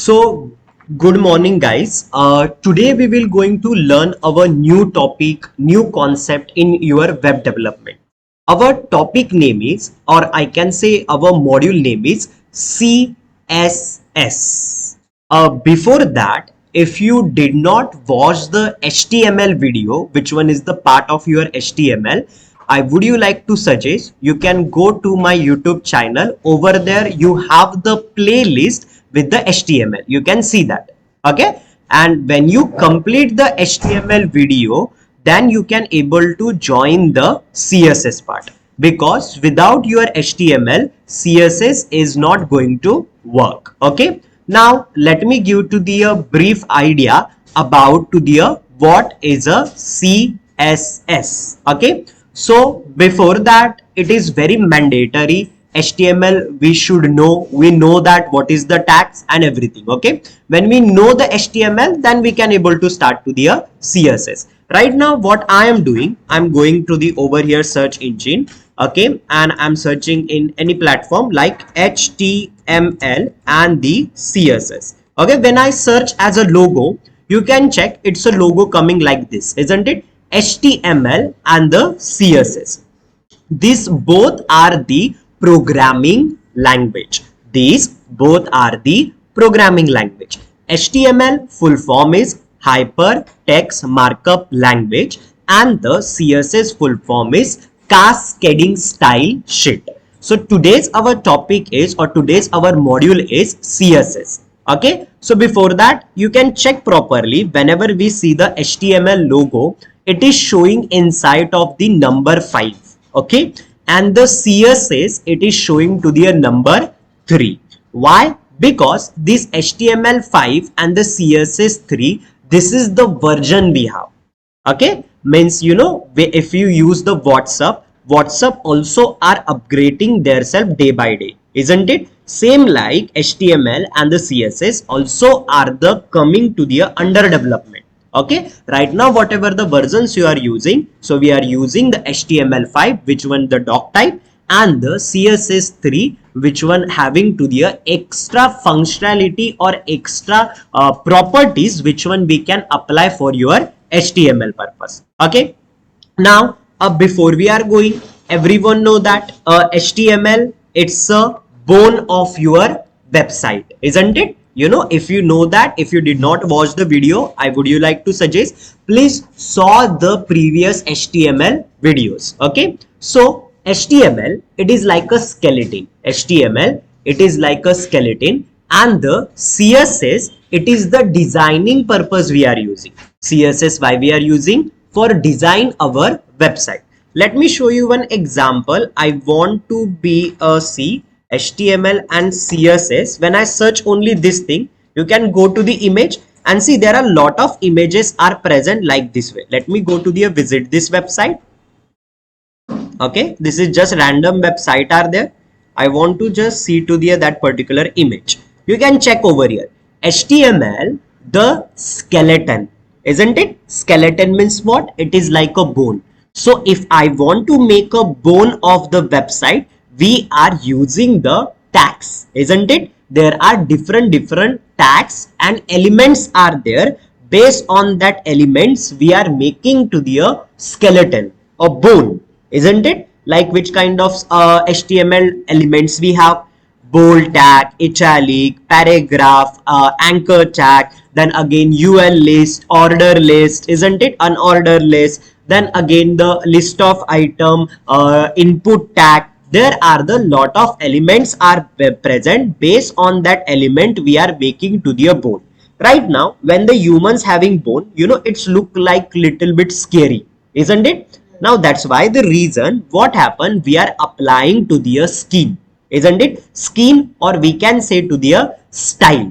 So, good morning, guys. Today we will going to learn our new topic, new concept in your web development. Our topic name is, or I can say our module name is CSS. Before that, if you did not watch the HTML video, which one is the part of your HTML, I would you like to suggest you can go to my YouTube channel. Over there you have the playlist with the HTML. You can see that. Okay, and when you complete the HTML video, then you can able to join the CSS part, because without your HTML, CSS is not going to work. Okay, now let me give to the brief idea about to the what is a CSS. Okay, so before that, it is very mandatory. HTML we should know. We know that what is the tags and everything. Okay, when we know the HTML, then we can able to start to the CSS. Right now what I am doing, I'm going to the over here search engine. Okay, and I'm searching in any platform like HTML and the CSS. Okay, when I search as a logo, you can check it's a logo coming like this, isn't it? HTML and the CSS. These both are the programming language. These both are the programming language. HTML full form is Hypertext Markup Language, and the CSS full form is Cascading Style Sheet. So today's our topic is, or today's our module is CSS. Okay, so before that you can check properly. Whenever we see the HTML logo, it is showing inside of the number 5. Okay, and the CSS, it is showing to the number 3. Why? Because this HTML5 and the CSS3, this is the version we have. Okay, means if you use the WhatsApp also are upgrading themselves day by day, isn't it? Same like HTML and the CSS also are the coming to the under development. Okay, right now whatever the versions you are using, so we are using the HTML5, which one the doc type, and the CSS3, which one having to the extra functionality or extra properties, which one we can apply for your HTML purpose. Okay, now before we are going, everyone know that HTML, it's a bone of your website, isn't it? If you know that, if you did not watch the video, I would you like to suggest, please saw the previous HTML videos. Okay, so HTML, it is like a skeleton. HTML, it is like a skeleton, and the CSS, it is the designing purpose we are using. CSS, why we are using? For design our website. Let me show you one example. I want to be a HTML and CSS. When I search only this thing, you can go to the image and see there are a lot of images are present like this way. Let me go to the visit this website. Okay, this is just random website are there. I want to just see to the that particular image. You can check over here. HTML, the skeleton, isn't it? Skeleton means what? It is like a bone. So if I want to make a bone of the website, we are using the tags, isn't it? There are different tags and elements are there. Based on that elements, we are making to the skeleton, a bone, isn't it? Like which kind of HTML elements we have? Bold tag, italic, paragraph, anchor tag, then again UL list, order list, isn't it? Unorder list, then again the list of item, input tag. There are the lot of elements are present. Based on that element, we are making to the bone. Right now, when the humans having bone, it's look like little bit scary, isn't it? Now that's why the reason what happened, we are applying to the skin, isn't it? Skin, or we can say to the style.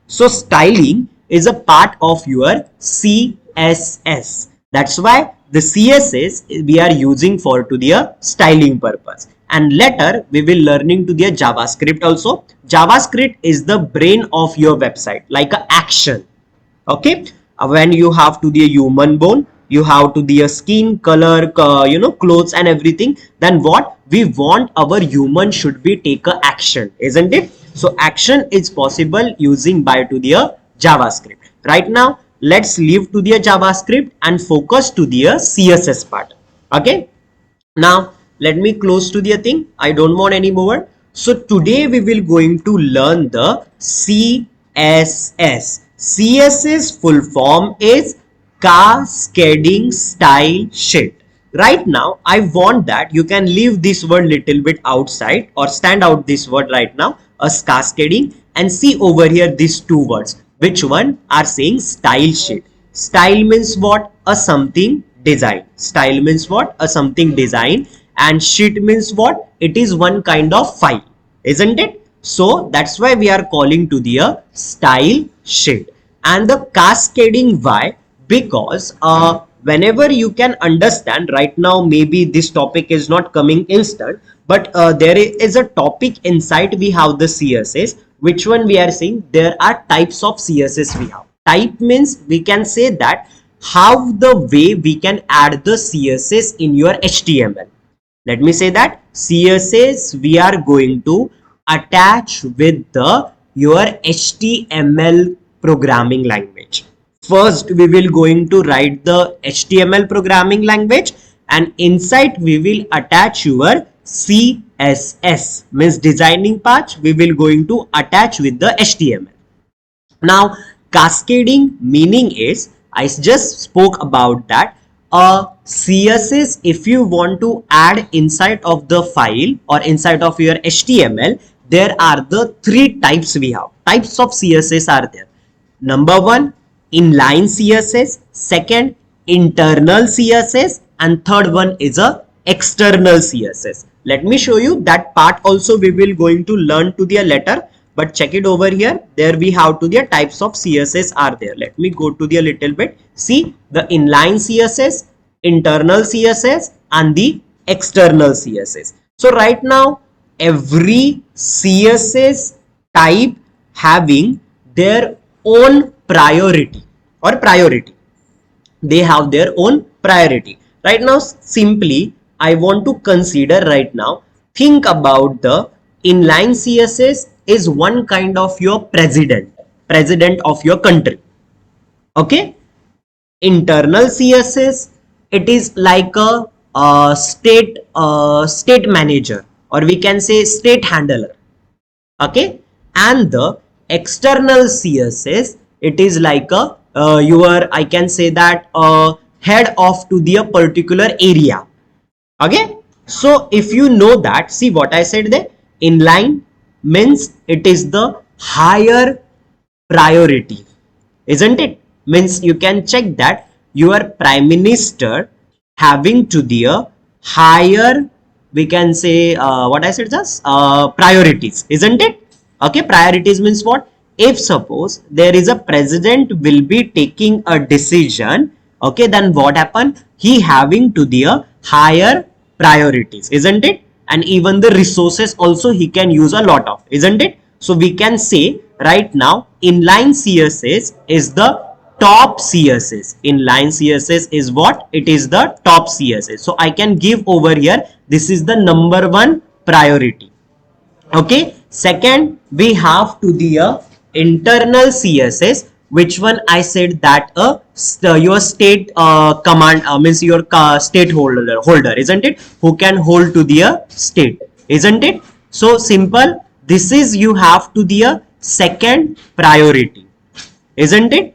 So styling is a part of your CSS. That's why the CSS we are using for to the styling purpose. And later we will learning to the JavaScript also. JavaScript is the brain of your website, like a action. Okay, when you have to the human bone, you have to the skin color, clothes and everything, then what we want, our human should be take a action, isn't it? So action is possible using by to the JavaScript. Right now, let's leave to the JavaScript and focus to the CSS part. Okay. Now let me close to the thing. I don't want any more. So today we will going to learn the CSS. CSS full form is cascading style sheet. Right now I want that you can leave this word little bit outside or stand out this word right now as cascading, and see over here these two words. Which one are saying style sheet? Style means what? A something design. Style means what? A something design. And sheet means what? It is one kind of file, isn't it? So that's why we are calling to the style sheet. And the cascading, why? Because whenever you can understand right now, maybe this topic is not coming instant, but there is a topic inside. We have the CSS. Which one we are saying? There are types of CSS we have. Type means we can say that how the way we can add the CSS in your HTML. Let me say that CSS we are going to attach with the your HTML programming language. First we will going to write the HTML programming language, and inside we will attach your CSS means designing part. We will going to attach with the HTML. Now cascading meaning is, I just spoke about that. CSS, if you want to add inside of the file or inside of your HTML, there are the three types we have. Types of CSS are there. Number one, inline CSS. Second, internal CSS. And third one is a external CSS. Let me show you that part also. We will going to learn to the letter, but check it over here. There we have to the types of CSS are there. Let me go to the little bit. See the inline CSS, internal CSS, and the external CSS. So right now every CSS type having their own priority or priority. They have their own priority. Right now simply I want to consider right now, think about the inline CSS is one kind of your president of your country. Okay. Internal CSS, it is like a state manager, or we can say state handler. Okay. And the external CSS, it is like a your, I can say that head of to the particular area. Okay. So if you know that, see what I said there, inline means it is the higher priority, isn't it? Means you can check that your prime minister having to the higher, we can say what I said just priorities, isn't it? Okay. Priorities means what? If suppose there is a president will be taking a decision, okay, then what happen? He having to the higher priorities, isn't it? And even the resources also he can use a lot of, isn't it? So we can say right now inline CSS is the top CSS. Inline CSS is what? It is the top CSS. So I can give over here, this is the number one priority. Okay. Second, we have to the internal CSS. Which one I said that your state command means your state holder, isn't it? Who can hold to the state, isn't it? So simple. This is you have to the second priority, isn't it?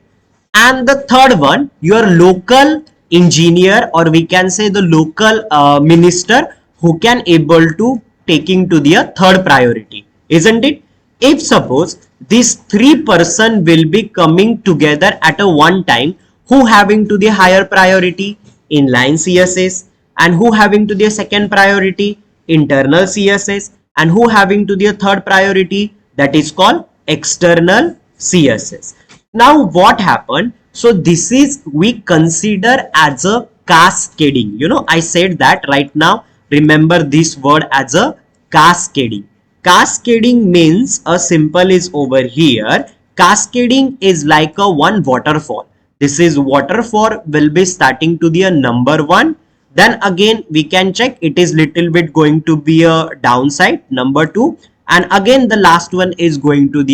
And the third one, your local engineer, or we can say the local minister, who can able to taking to the third priority, isn't it? If suppose these three person will be coming together at a one time, who having to the higher priority? Inline CSS. And who having to the second priority? Internal CSS. And who having to the third priority? That is called external CSS. Now what happened? So this is we consider as a cascading. You know, I said that right now. Remember this word as a cascading. Cascading means a simple is over here. Cascading is like a one waterfall. This is waterfall will be starting to the number one. Then again we can check it is little bit going to be a downside. Number two, And again, the last one is going to the